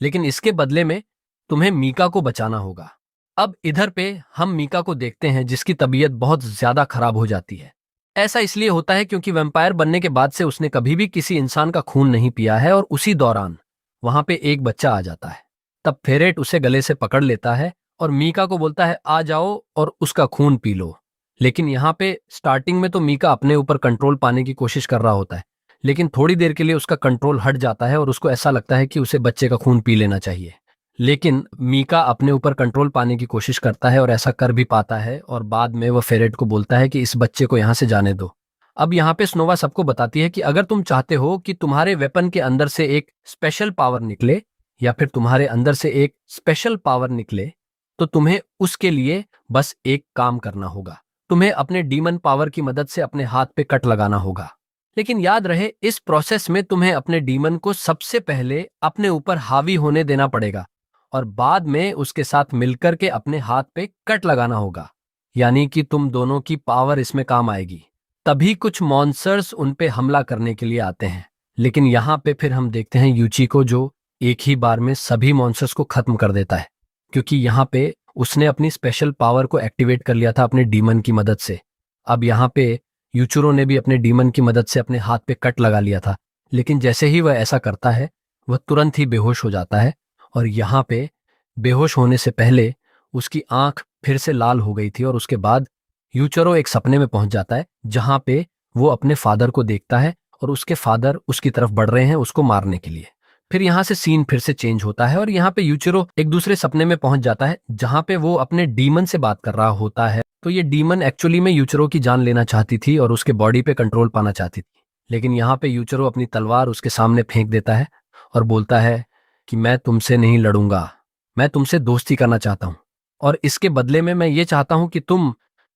लेकिन इसके बदले में तुम्हें मीका को बचाना होगा। अब इधर पे हम मीका को देखते हैं जिसकी तबीयत बहुत ज्यादा खराब हो जाती है। ऐसा इसलिए होता है क्योंकि वैम्पायर बनने के बाद से उसने कभी भी किसी इंसान का खून नहीं पिया है, और उसी दौरान वहां पे एक बच्चा आ जाता है। तब फेरेट उसे गले से पकड़ लेता है और मीका को बोलता है आ जाओ और उसका खून पी लो। लेकिन यहाँ पे स्टार्टिंग में तो मीका अपने ऊपर कंट्रोल पाने की कोशिश कर रहा होता है, लेकिन थोड़ी देर के लिए उसका कंट्रोल हट जाता है और उसको ऐसा लगता है कि उसे बच्चे का खून पी लेना चाहिए। लेकिन मीका अपने ऊपर कंट्रोल पाने की कोशिश करता है और ऐसा कर भी पाता है, और बाद में वह फेरेट को बोलता है कि इस बच्चे को यहाँ से जाने दो। अब यहाँ पे स्नोवा सबको बताती है कि अगर तुम चाहते हो कि तुम्हारे वेपन के अंदर से एक स्पेशल पावर निकले, या फिर तुम्हारे अंदर से एक स्पेशल पावर निकले, तो तुम्हें उसके लिए बस एक काम करना होगा। तुम्हें अपने डीमन पावर की मदद से अपने हाथ पे कट लगाना होगा। लेकिन याद रहे, इस प्रोसेस में तुम्हें अपने डीमन को सबसे पहले अपने ऊपर हावी होने देना पड़ेगा, और बाद में उसके साथ मिलकर के अपने हाथ पे कट लगाना होगा। यानी कि तुम दोनों की पावर इसमें काम आएगी। तभी कुछ मॉन्स्टर्स उन पे हमला करने के लिए आते हैं। लेकिन यहाँ पे फिर हम देखते हैं यूची को, जो एक ही बार में सभी मॉन्स्टर्स को खत्म कर देता है, क्योंकि यहाँ पे उसने अपनी स्पेशल पावर को एक्टिवेट कर लिया था अपने डीमन की मदद से। अब यहाँ पे यूचुरो ने भी अपने डीमन की मदद से अपने हाथ पे कट लगा लिया था, लेकिन जैसे ही वह ऐसा करता है वह तुरंत ही बेहोश हो जाता है। और यहाँ पे बेहोश होने से पहले उसकी आंख फिर से लाल हो गई थी, और उसके बाद यूचुरो एक सपने में पहुंच जाता है जहां पे वो अपने फादर को देखता है, और उसके फादर उसकी तरफ बढ़ रहे हैं उसको मारने के लिए। फिर यहाँ से सीन फिर से चेंज होता है और यहाँ पे यूचिरो एक दूसरे सपने में पहुंच जाता है जहां पे वो अपने डीमन से बात कर रहा होता है। तो ये डीमन एक्चुअली में यूचिरो की जान लेना चाहती थी और उसके बॉडी पे कंट्रोल पाना चाहती थी। लेकिन यहाँ पे यूचिरो अपनी तलवार उसके सामने फेंक देता है और बोलता है कि मैं तुमसे नहीं लड़ूंगा, मैं तुमसे दोस्ती करना चाहता हूँ, और इसके बदले में मैं ये चाहता हूँ कि तुम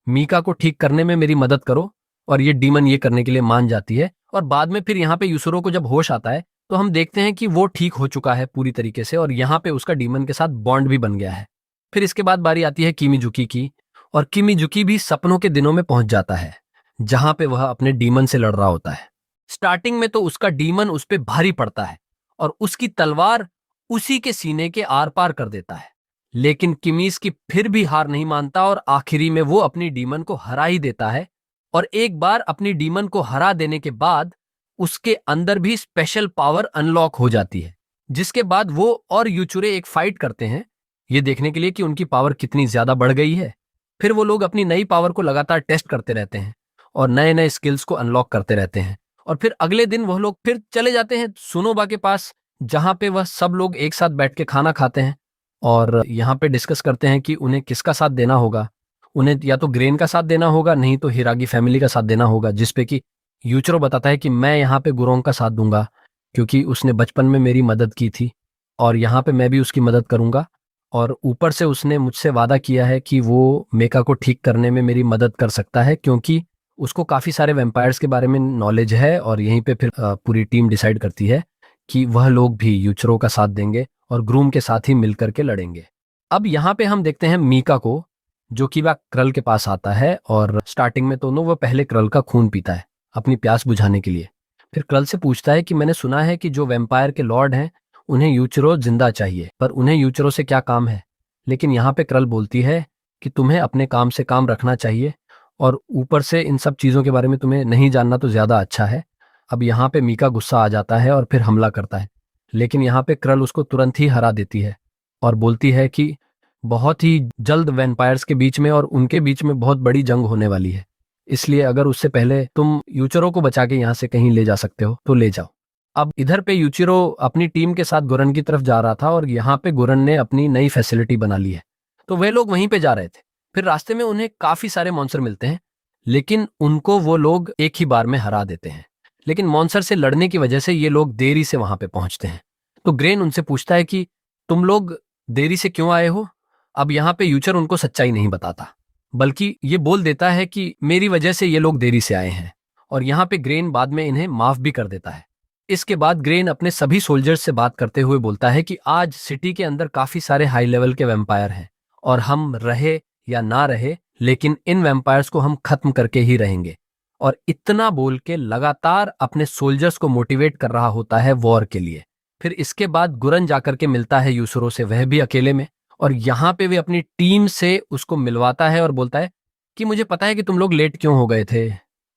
मीका को ठीक करने में मेरी मदद करो। और ये डीमन ये करने के लिए मान जाती है। और बाद में फिर यहाँ पे यूसुरो को जब होश आता है तो हम देखते हैं कि वो ठीक हो चुका है पूरी तरीके से, और यहाँ पे उसका डीमन के साथ बॉन्ड भी बन गया है। फिर इसके बाद बारी आती है किमीजुकी की, और किमीजुकी भी सपनों के दिनों में पहुंच जाता है जहां पे वह अपने डीमन से लड़ रहा होता है। स्टार्टिंग में तो उसका डीमन उस पे भारी पड़ता है और उसकी तलवार उसी के सीने के आर पार कर देता है। लेकिन किमीज की फिर भी हार नहीं मानता और आखिरी में वो अपनी डीमन को हरा ही देता है। और एक बार अपनी डीमन को हरा देने के बाद उसके अंदर भी स्पेशल पावर अनलॉक हो जाती है, जिसके बाद वो और यूचुरे एक फाइट करते हैं ये देखने के लिए कि उनकी पावर कितनी ज्यादा बढ़ गई है। फिर वो लोग अपनी नई पावर को लगातार टेस्ट करते रहते हैं और नए नए स्किल्स को अनलॉक करते रहते हैं। और फिर अगले दिन वह लोग फिर चले जाते हैं सुनोबा के पास, जहां पे वह सब लोग एक साथ बैठ के खाना खाते हैं और यहाँ पे डिस्कस करते हैं कि उन्हें किसका साथ देना होगा। उन्हें या तो ग्रेन का साथ देना होगा, नहीं तो हिरागी फैमिली का साथ देना होगा, जिसपे कि यूचरो बताता है कि मैं यहाँ पे गुरोंग का साथ दूंगा क्योंकि उसने बचपन में मेरी मदद की थी और यहाँ पे मैं भी उसकी मदद करूंगा। और ऊपर से उसने मुझसे वादा किया है कि वो मेका को ठीक करने में मेरी मदद कर सकता है, क्योंकि उसको काफ़ी सारे वैम्पायर्स के बारे में नॉलेज है। और यहीं पे फिर पूरी टीम डिसाइड करती है कि वह लोग भी यूचरो का साथ देंगे और ग्रूम के साथ ही मिलकर के लड़ेंगे। अब यहाँ पे हम देखते हैं मीका को, जो कि वह क्रल के पास आता है, और स्टार्टिंग में तो वह पहले क्रल का खून पीता है अपनी प्यास बुझाने के लिए। फिर क्रल से पूछता है कि मैंने सुना है कि जो वैम्पायर के लॉर्ड हैं उन्हें यूचरो जिंदा चाहिए, पर उन्हें यूचरो से क्या काम है। लेकिन यहाँ पे क्रल बोलती है कि तुम्हें अपने काम से काम रखना चाहिए और ऊपर से इन सब चीज़ों के बारे में तुम्हें नहीं जानना तो ज़्यादा अच्छा है। अब यहाँ पे मीका गुस्सा आ जाता है और फिर हमला करता है, लेकिन यहाँ पे क्रल उसको तुरंत ही हरा देती है और बोलती है कि बहुत ही जल्द वैम्पायर्स के बीच में और उनके बीच में बहुत बड़ी जंग होने वाली है, इसलिए अगर उससे पहले तुम यूचरो को बचा के यहाँ से कहीं ले जा सकते हो तो ले जाओ। अब इधर पे यूचिरो अपनी टीम के साथ गुरन की तरफ जा रहा था और यहाँ पे गुरन ने अपनी नई फैसिलिटी बना ली है, तो वे लोग वहीं पे जा रहे थे। फिर रास्ते में उन्हें काफी सारे मॉन्स्टर मिलते हैं, लेकिन उनको वो लोग एक ही बार में हरा देते हैं। लेकिन मॉन्स्टर से लड़ने की वजह से ये लोग देरी से वहां पे पहुंचते हैं। तो ग्रेन उनसे पूछता है कि तुम लोग देरी से क्यों आए हो। अब यहाँ पे यूचर उनको सच्चाई नहीं बताता, बल्कि ये बोल देता है कि मेरी वजह से ये लोग देरी से आए हैं, और यहाँ पे ग्रेन बाद में इन्हें माफ भी कर देता है। इसके बाद ग्रेन अपने सभी सोल्जर्स से बात करते हुए बोलता है कि आज सिटी के अंदर काफी सारे हाई लेवल के वैम्पायर हैं और हम रहे या ना रहे, लेकिन इन वैम्पायर्स को हम खत्म करके ही रहेंगे। और इतना बोल के लगातार अपने सोल्जर्स को मोटिवेट कर रहा होता है वॉर के लिए। फिर इसके बाद गुरन जाकर के मिलता है यूसुरो से, वह भी अकेले में, और यहाँ पे वे अपनी टीम से उसको मिलवाता है और बोलता है कि मुझे पता है कि तुम लोग लेट क्यों हो गए थे,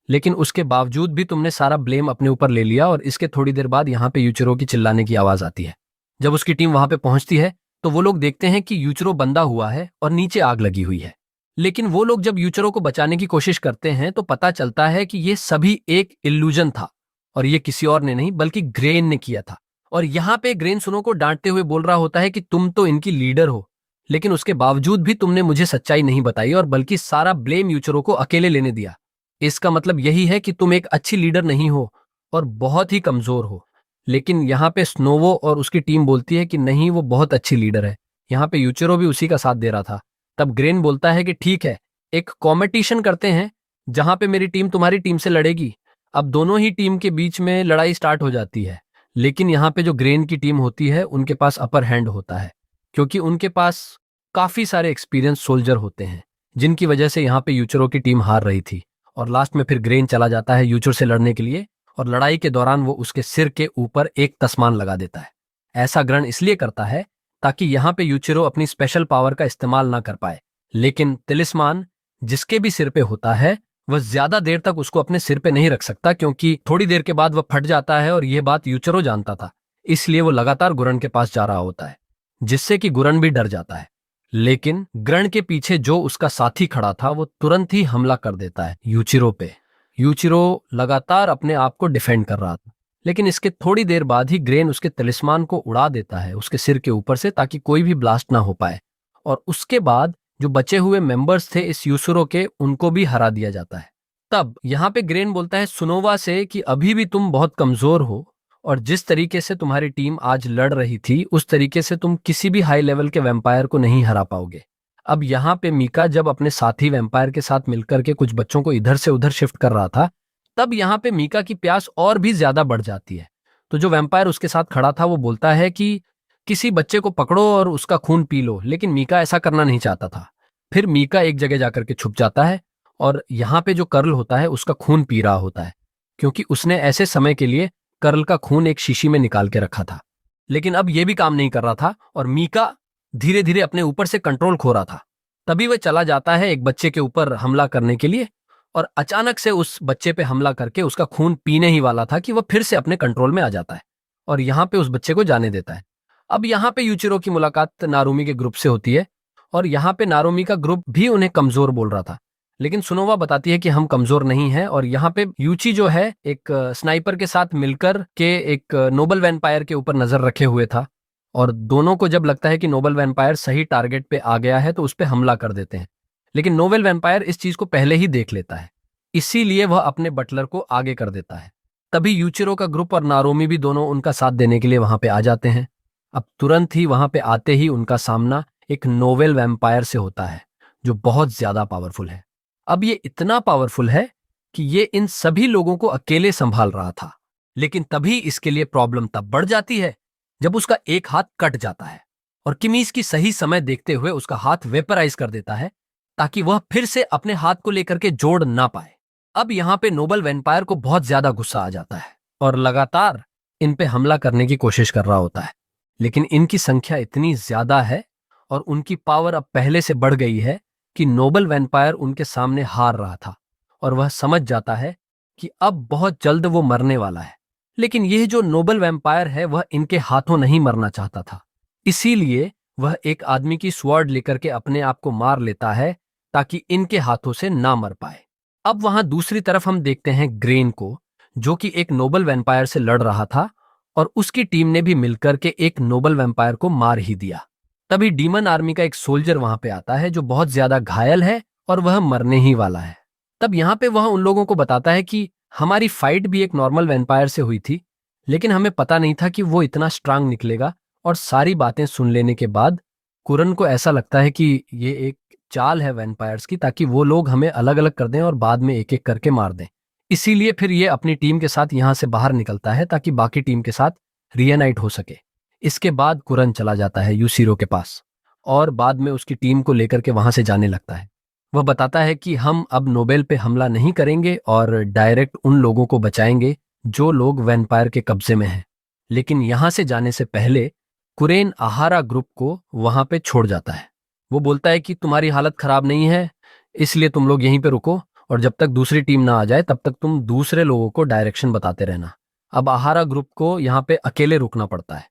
लेकिन उसके बावजूद भी तुमने सारा ब्लेम अपने ऊपर ले लिया। और इसके थोड़ी देर बाद यहाँ पे यूचिरो की चिल्लाने की आवाज आती है। जब उसकी टीम वहां पे पहुंचती है तो वो लोग देखते हैं कि यूचिरो बंधा हुआ है और नीचे आग लगी हुई है। लेकिन वो लोग जब यूचिरो को बचाने की कोशिश करते हैं तो पता चलता है कि ये सभी एक इल्यूजन था, और ये किसी और ने नहीं बल्कि ग्रेन ने किया था। और यहाँ पे ग्रेन सुनो को डांटते हुए बोल रहा होता है कि तुम तो इनकी लीडर हो, लेकिन उसके बावजूद भी तुमने मुझे सच्चाई नहीं बताई और बल्कि सारा ब्लेम यूचिरो को अकेले लेने दिया। इसका मतलब यही है कि तुम एक अच्छी लीडर नहीं हो और बहुत ही कमजोर हो। लेकिन यहाँ पे स्नोवो और उसकी टीम बोलती है कि नहीं, वो बहुत अच्छी लीडर है। यहाँ पे यूचिरो भी उसी का साथ दे रहा था। तब ग्रेन बोलता है कि ठीक है, एक कॉम्पिटिशन करते हैं जहां पे मेरी टीम तुम्हारी टीम से लड़ेगी। अब दोनों ही टीम के बीच में लड़ाई स्टार्ट हो जाती है, लेकिन यहाँ पे जो ग्रेन की टीम होती है उनके पास अपर हैंड होता है, क्योंकि उनके पास काफी सारे एक्सपीरियंस सोल्जर होते हैं, जिनकी वजह से यहाँ पे यूचिरो की टीम हार रही थी। और लास्ट में फिर ग्रेन चला जाता है यूचिरो से लड़ने के लिए, और लड़ाई के दौरान वो उसके सिर के ऊपर एक तस्मान लगा देता है। ऐसा ग्रहण इसलिए करता है ताकि यहाँ पे यूचिरो अपनी स्पेशल पावर का इस्तेमाल ना कर पाए। लेकिन तिलिस्मान जिसके भी सिर पे होता है वह ज्यादा देर तक उसको अपने सिर पे नहीं रख सकता, क्योंकि थोड़ी देर के बाद वह फट जाता है, और यह बात यूचिरो जानता था। इसलिए वो लगातार गुरन के पास जा रहा होता है, जिससे कि गुरन भी डर जाता है। लेकिन ग्रहण के पीछे जो उसका साथी खड़ा था वो तुरंत ही हमला कर देता है यूचिरो पे। यूचिरो लगातार अपने आप को डिफेंड कर रहा था, लेकिन इसके थोड़ी देर बाद ही ग्रेन उसके तिलिस्मान को उड़ा देता है उसके सिर के ऊपर से, ताकि कोई भी ब्लास्ट ना हो पाए। और उसके बाद जो बचे हुए मेंबर्स थे इस यूसुरो के, उनको भी हरा दिया जाता है। तब यहाँ पे ग्रेन बोलता है सुनोवा से कि अभी भी तुम बहुत कमजोर हो, और जिस तरीके से तुम्हारी टीम आज लड़ रही थी उस तरीके से तुम किसी भी हाई लेवल के वैम्पायर को नहीं हरा पाओगे। अब यहाँ पे मीका जब अपने साथी वैम्पायर के साथ मिलकर के कुछ बच्चों को इधर से उधर शिफ्ट कर रहा था, तब यहाँ पे मीका की प्यास और भी ज्यादा बढ़ जाती है। तो जो वैम्पायर उसके साथ खड़ा था वो बोलता है कि किसी बच्चे को पकड़ो और उसका खून पी लो, लेकिन मीका ऐसा करना नहीं चाहता था। फिर मीका एक जगह जाकर के छुप जाता है, और यहाँ पे जो कर्ल होता है उसका खून पी रहा होता है, क्योंकि उसने ऐसे समय के लिए कर्ल का खून एक शीशी में निकाल के रखा था। लेकिन अब यह भी काम नहीं कर रहा था, और मीका धीरे धीरे अपने ऊपर से कंट्रोल खो रहा था। तभी वह चला जाता है एक बच्चे के ऊपर हमला करने के लिए, और अचानक से उस बच्चे पे हमला करके उसका खून पीने ही वाला था कि वह फिर से अपने कंट्रोल में आ जाता है, और यहाँ पे उस बच्चे को जाने देता है। अब यहाँ पे यूचिरो की मुलाकात नारुमी के ग्रुप से होती है, और यहाँ पे नारुमी का ग्रुप भी उन्हें कमजोर बोल रहा था, लेकिन सुनोवा बताती है कि हम कमजोर नहीं हैं। और यहाँ पे यूची जो है एक स्नाइपर के साथ मिलकर के एक नोबल वैम्पायर के ऊपर नजर रखे हुए था, और दोनों को जब लगता है कि नोबल वैम्पायर सही टारगेट पे आ गया है तो उस पे हमला कर देते हैं। लेकिन नोबल वैम्पायर इस चीज को पहले ही देख लेता है, इसीलिए वह अपने बटलर को आगे कर देता है। तभी यूचिरो का ग्रुप और नारोमी भी दोनों उनका साथ देने के लिए वहां पे आ जाते हैं। अब तुरंत ही वहां पे आते ही उनका सामना एक नोवेल वैम्पायर से होता है, जो बहुत ज्यादा पावरफुल है। अब ये इतना पावरफुल है कि ये इन सभी लोगों को अकेले संभाल रहा था। लेकिन तभी इसके लिए प्रॉब्लम तब बढ़ जाती है जब उसका एक हाथ कट जाता है, और किमीज की सही समय देखते हुए उसका हाथ वेपराइज कर देता है, ताकि वह फिर से अपने हाथ को लेकर के जोड़ ना पाए। अब यहाँ पे नोबल वैम्पायर को बहुत ज्यादा गुस्सा आ जाता है, और लगातार इन पे हमला करने की कोशिश कर रहा होता है। लेकिन इनकी संख्या इतनी ज्यादा है और उनकी पावर अब पहले से बढ़ गई है कि नोबल वैम्पायर उनके सामने हार रहा था, और वह समझ जाता है कि अब बहुत जल्द वो मरने वाला है। लेकिन यह जो नोबल वैम्पायर है वह इनके हाथों नहीं मरना चाहता था, इसीलिए वह एक आदमी की स्वॉर्ड लेकर के अपने आप को मार लेता है, ताकि इनके हाथों से ना मर पाए। अब वहां दूसरी तरफ हम देखते हैं ग्रेन को, जो कि एक नोबल वैम्पायर से लड़ रहा था, और उसकी टीम ने भी मिलकर के एक नोबल वैम्पायर को मार ही दिया। तभी डीमन आर्मी का एक सोल्जर वहां पे आता है जो बहुत ज्यादा घायल है और वह मरने ही वाला है। तब यहाँ पे वह उन लोगों को बताता है कि हमारी फाइट भी एक नॉर्मल वैम्पायर से हुई थी, लेकिन हमें पता नहीं था कि वो इतना स्ट्रांग निकलेगा। और सारी बातें सुन लेने के बाद कुरन को ऐसा लगता है कि ये एक चाल है वैम्पायर्स की, ताकि वो लोग हमें अलग अलग कर दें और बाद में एक एक करके मार दें। इसीलिए फिर ये अपनी टीम के साथ यहाँ से बाहर निकलता है, ताकि बाकी टीम के साथ रियनाइट हो सके। इसके बाद कुरन चला जाता है यूसीरो के पास, और बाद में उसकी टीम को लेकर के वहां से जाने लगता है। वह बताता है कि हम अब नोबेल पे हमला नहीं करेंगे और डायरेक्ट उन लोगों को बचाएंगे जो लोग वैम्पायर के कब्जे में हैं। लेकिन यहां से जाने से पहले कुरेन आहारा ग्रुप को वहां पे छोड़ जाता है। वो बोलता है कि तुम्हारी हालत खराब नहीं है, इसलिए तुम लोग यहीं पे रुको और जब तक दूसरी टीम ना आ जाए तब तक तुम दूसरे लोगों को डायरेक्शन बताते रहना। अब आहारा ग्रुप को यहाँ पे अकेले रुकना पड़ता है।